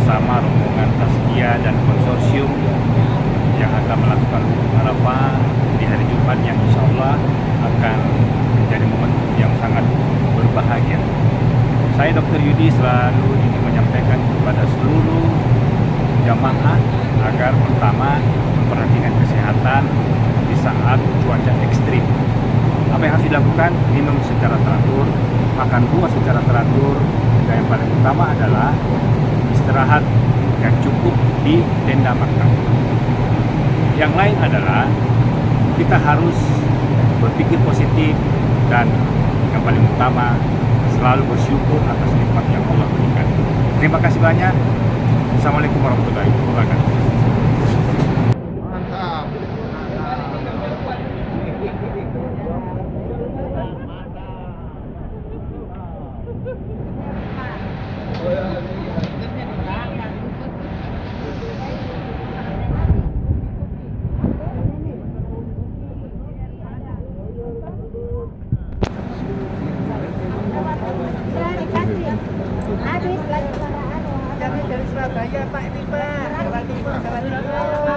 bersama rombongan Tazkiyah dan konsorsium yang akan melakukan Arafah di hari Jumat yang insya Allah akan menjadi momen yang sangat berbahagia. Saya Dr. Yudi selalu ingin menyampaikan kepada seluruh jamaah agar pertama memperhatikan kesehatan di saat cuaca ekstrim. Apa yang harus dilakukan? Minum secara teratur, makan buah secara teratur, dan yang paling utama adalah istirahat yang cukup di tenda makan. Yang lain adalah kita harus berpikir positif dan yang paling utama selalu bersyukur atas nikmat yang Allah berikan. Terima kasih banyak. Assalamualaikum warahmatullahi wabarakatuh. Mantap. Habis lagi pada dari Surabaya Pak ini Pak, Jawa Timur.